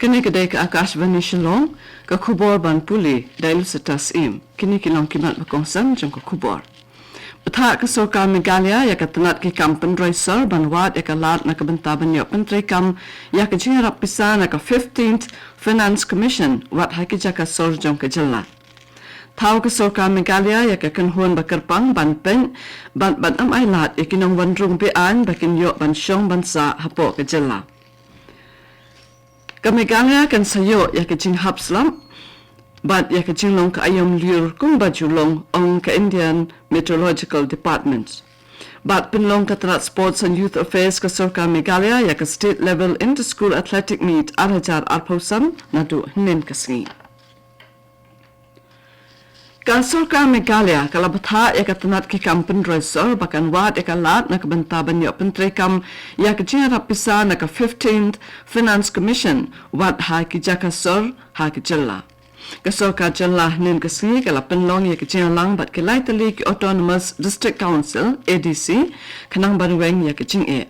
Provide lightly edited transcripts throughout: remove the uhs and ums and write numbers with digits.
Kini kedai ke AKASHVANI Shillong ke kubur ban puli dailu setas im. Kini kilong kimat berkongsan jong ke kubur. Betah ke Sorkar Meghalaya ya ke tenat ki kam pendraisar ban wad ya ke lat na ke benta banyak pentri kam ya ke jingarap pisah na ke 15th Finance Commission wad hai ki jaka sor jong ke jelat. Tahu ke Sorkar Meghalaya ya ke kenhuan bakerpang ban pen ban am ai lat ya kinong wandrung bean bakin yok ban syong ban sa hapo ke jelat. Ke Meghalaya kan sayo ya ke jing hap selam bat ya ke jinglong ke ayam liur kung bajulong ong ke Indian Meteorological Department. Bat penlong ke Terat Sports and Youth Affairs ke Sorkar Meghalaya ya ke state level inter-school athletic meet arajar arpausan nadu hnen kesni. Kan Sorkar Meghalaya kalau betah ya ke tenat ki kam pendraisar bahkan wad ya ke lat na ke benta banyak pentri kam ya ke jingarap pisah na ke 15th Finance Commission wad hai ki jaka sor hai ki jella. Ke Sorkar jella hnen kesni kalau penlong ya ke jingalang bat ke Laitali ki Autonomous District Council ADC kenang barueng ya ke jing e.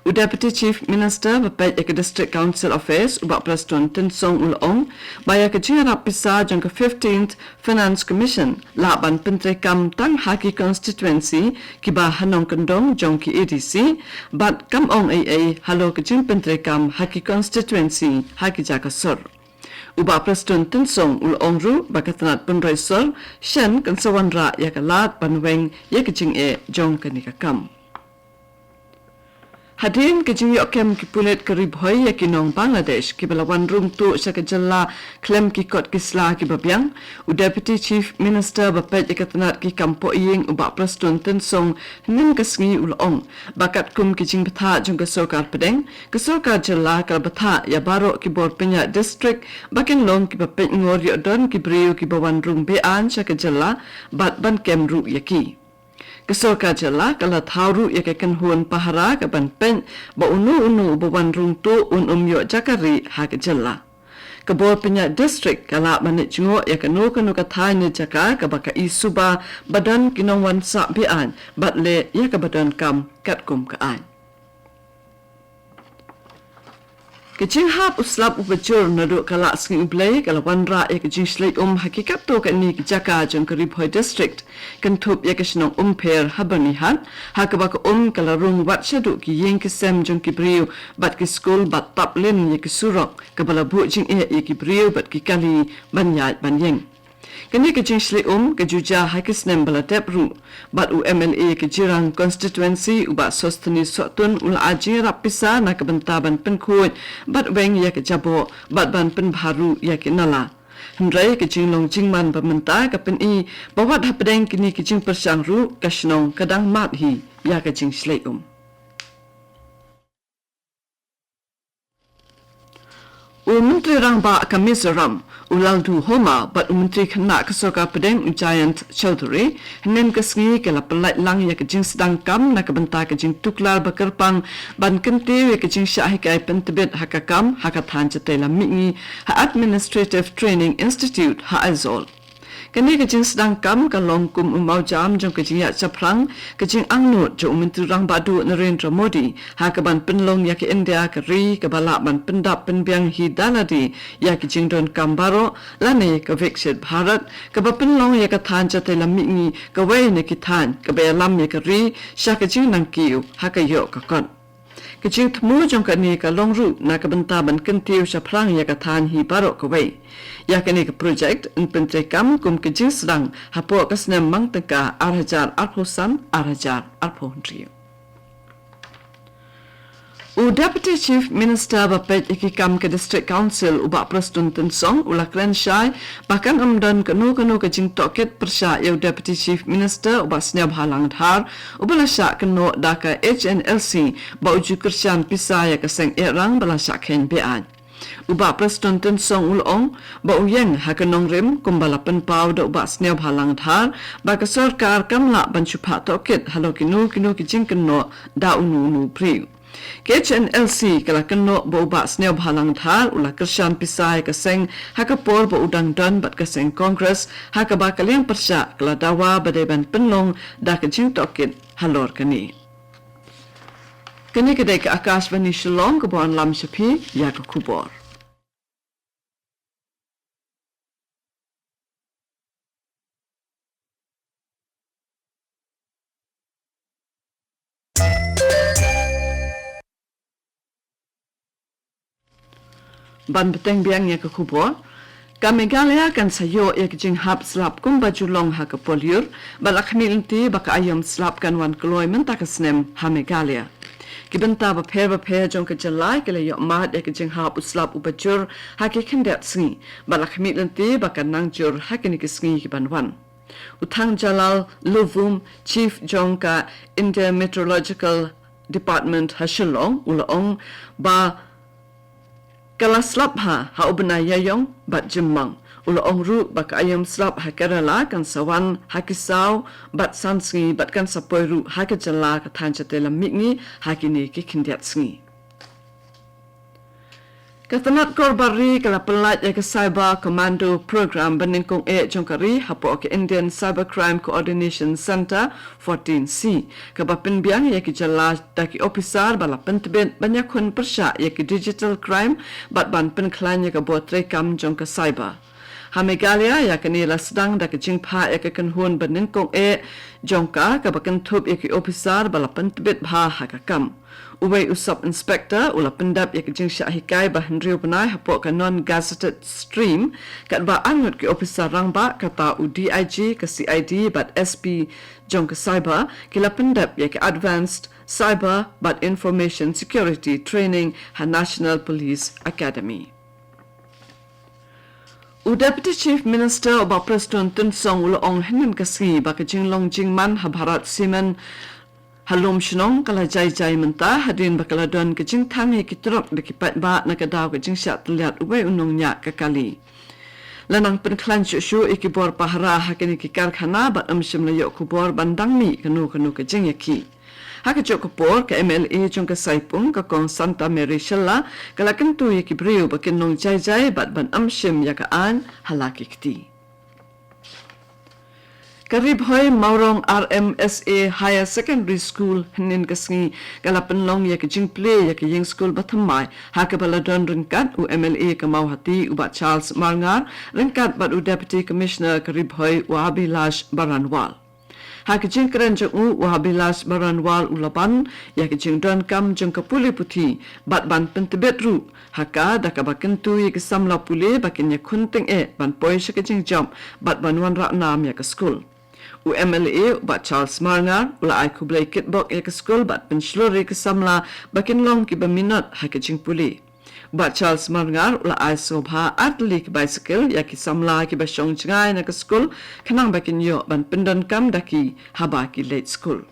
Deputy Chief Minister bapet ya ke District Council Affairs ubak Prestun Tensong Ulong baya ke jingarap pisah jang ke 15th Finance Commission laban pentri kam tang haki constituency ki ba hanong kendong jong ki ADC bat kam ong AA halo ke jing pentri kam haki constituency haki jaka sor. Ubak Prestun Tensong Ulong ru bakatanat pendraisar shen kan sawanra ya ke lat banweng ya ke jing e jong ke nikakam. Hadin ke jing yokem ki pulet kerib hoi ya kinong Bangladesh ki balawan rum tu sa ke jella klem ki kot kisla ki babyang Deputy Chief Minister bapet ya katanat ki kampo iying ubak Prestun Tensong nim kesngi ulong bakat kum ki jing betha jong ke Sorkar Pedeng ke Sorkar jella kal betha ya baro ki bor penya district bakin long ki bapet ngor yo don ki briu ki bawan rum bean sa ke jella bat ban kem ru yaki. Ke Sorkar jella kala thawru ya ke kenhuan pahara ke ban pen ba unu bawan rung tu yo jakari ha ke jella. Ke bor penya district kala banit jungo ya ke no ka thai ne jaka ke baka isuba badan kinong wan sa bian bat le ya ke badan kam kat kum ka an. Kejing hap uslap ubajur nadu kala sing ublay kala wanra ya kejing slay hakikat to kan ni jaka jong kerib hoi district kan thup ya kesnong per habani han hakabaka kala rung wat shadu ki yeng kesem jong ki briu bat ki school bat tap len ya ki surok kabala bu jing e ya ki briu bat ki kali banyat banyeng. Kini kejing slay ke juja hakisnem bala tep ru bat u MLA ke jirang constituency ubat sosteni sotun ula aji rapisa na ke bentaban penkuit bat weng ya ke jabo bat ban pen baru ya ke nala. Hendrai ke jinglong jingman pementa ke pen i bawat hapedeng kini ke jing persang ru kasnong kadang mat hi ya ke jing slay Menteri Rangba ke Mizoram Ulaldu Homa bat Menteri Kena ke Sorkar Pedeng Giant Chaudhry henen kesngi ke la pelait lang ya ke jing sedang kam na ke benta ke jing tuklar bakerpang ban kenti ya ke jing syahi kai pentebet hakakam hakathan cetela mingi ha Administrative Training Institute ha Azol. Kini kejing sedang kam kalong kum umau jam jong kejing ya caprang kejing angnut jong Menteri Rangba du Narendra Modi ha ke ban penlong ya ke India ke ri ke balak ban pendap penbiang hidaladi ya kejing don kambaro lane ke Viksit Bharat ke ba penlong ya ke than jatela mingi ke wei ne ki than ke be lam ya ke ri sya kejing nang kiu ha ke yo ka kon. Kejing temu jong ka ni ka long ru na ka benta ban kentiu sya prang ya ka than hi baro ke wei. Ya kini ke project in pentri kam kum kejing sedang hapo kasnem mang teka arhajar arphosan arhajar arphondriu. Deputy Chief Minister bapet iki kam ke District Council ubak Prestun Tensong ula Klenshai bahkan amdan kenu ke jing toket persya ya Deputy Chief Minister ubak senyap halang dhar ubala syak keno daka HNLC ba uju kersian pisah ya keseng erang bala syak khen bean. Ubak Prestun Tensong ulong ba uyeng hakenong rim kumbala penpau da ubak senyap halang dhar ba ke Sorkar kamla ban chupa toket halo kinu ke jing keno da unu priu. KHNLC kala keno bo ba sneo bhalang thal ula kersian pisai kaseng hakapor bo udang dan bat kaseng Congress hakaba kaleng persya kala dawa badeban penlong da kejing toket halor kani kedai ke AKASHVANI Shillong ke Buan Lam Shapi ya ke kubor. ban beteng biang ya ka kubor ka Meghalaya kan sayo ya jing hap slap kum bajulong ha ka poliur balak milti baka ayam slap kan wan kloy menta ka snem ha Meghalaya Kibenta ba pher jong ka jalai ke le yo mat ya jing hap uslap ubajur ha ke khendat sngi balak milti baka nangjur ha ke ni sngi ki banwan Utang Jalal Luvum Chief Jongka India Meteorological Department ha Shillong ulaong ba kalaslap ha ubna yayong bat jimmang ulaong ru ba ayam slap ha Kerala kan sawan ha kisau bat sansngi bat kan sapoi ru ha ka jala ka thanjatela mikni ha kini ki khindiat sngi Katanat korbari kala pelat ya ke Cyber Commando Program beningkong jongkari hapo ke Indian Cybercrime Coordination Center 14C kabapin biang ya ke jala daki officer bala pentebet banyak kun persya ya ke digital crime bat ban penklan ya ke buat rekam jongka cyber ha Meghalaya ya ke nila sedang daki jingpa ya ke kenhun beningkong jongka kabakan tup ya ke officer bala pentebet bha hakakam Uway usap inspector ula pendap ya kejing syahikai bahan riu penai hapok ka non-gazetted stream kat ba angut ke officer rangba kata UDIG ke CID bat SP jong ke cyber kila pendap ya ke advanced cyber bat information security training ha National Police Academy. Deputy Chief Minister ba Preston Tunsong ula ong henin kasi ba kejing long jingman ha Bharat Semen Halom shnong kala jai menta hadin bakala don kejing tangi kitrok dekipat ba nakadaw kejing syat liat ubai unong nya kakali. Lanang penklan syusyu ikibor pahara hakini kikar khana bat amshim la yok kubor bandang mi kanu kejing yaki. Hakajok kubor ka MLA jong ka saipung ka kong Santa Mary Shilla kala kentu ikibriu bakin nong jai bat ban amshim yakaan halaki kti. Karib hoy Maurong RMSA Higher Secondary School henin kasngi kalapan long ya ke jingple ya ke ying school bathamai ha ke baladon ringkat u MLA ke Mauhati u bat Charles Marngar ringkat bat u Deputy Commissioner Karib hoy Wahabilash Baranwal ha ke jing keren jong u Wahabilash Baranwal ulapan ya ke jing don kam jong ke puli puti bat ban pentebet ru haka daka bakentu ya ke samla puli bakin ya kunting ban poi ke jing jom bat banwan ra nam ya ke school U MLA bat Charles Marngar ula ai kublai kitbok ya ke school bat penslori ke samla bakin long ki baminot ha ke jing puli bat Charles Marngar ula ai sobha atli ke bicycle ya ki samla ki basyong jingai na ke school kanang bakin yo ban pendon kam daki haba ki late school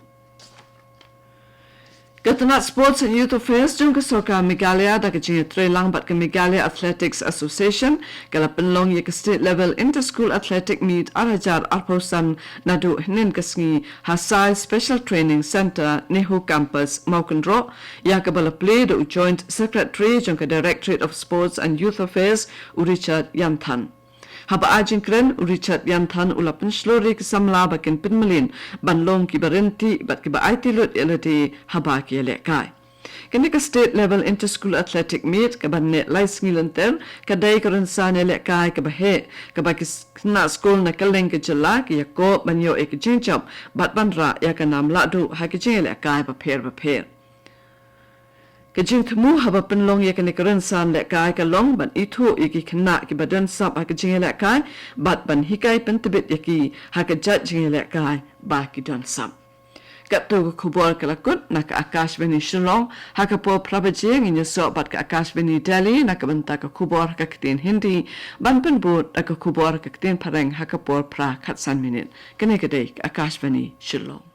Katanat Sports and Youth Affairs jong ke soka Meghalaya da ke jing trelang bat ke Meghalaya Athletics Association kala penlong ye ke state level inter-school athletic meet arajar arposan nadu hnen kasngi Hasai Special Training Center Nehu Campus Maukandro ya ke bala play the joint secretary jong ke Directorate of Sports and Youth Affairs Richard Yanthan Haba ajing kren Richard Yanthan ulapan slori ke samla bakin pinmelin banlong ki barenti bat ki ba IT lut elati haba ki elekai. Kini ke state level inter-school athletic meet ke ban net lais ngilenter kadai kerensan elekai ke bahe ke baki na school na kaleng ke jela ki yako banyo ek jingjam bat banra ya ke nam ladu ha ke jing elekai ba pher Kajing temu haba penlong ya kene kerensan lek kai ka long ban itu yaki kena ki badan sap ha kajing lek kai bat ban hikai pentebit yaki ha kajat jing lek kai ba ki don sap kat tu kubor kalakut nak Akashvani Shillong ha ka po prabajing in so bat ka Akashvani Delhi nak benta ka kubor ka ktin Hindi ban penbut ka kubor ka ktin pareng ha ka por pra khatsan minute kene kadai Akashvani Shillong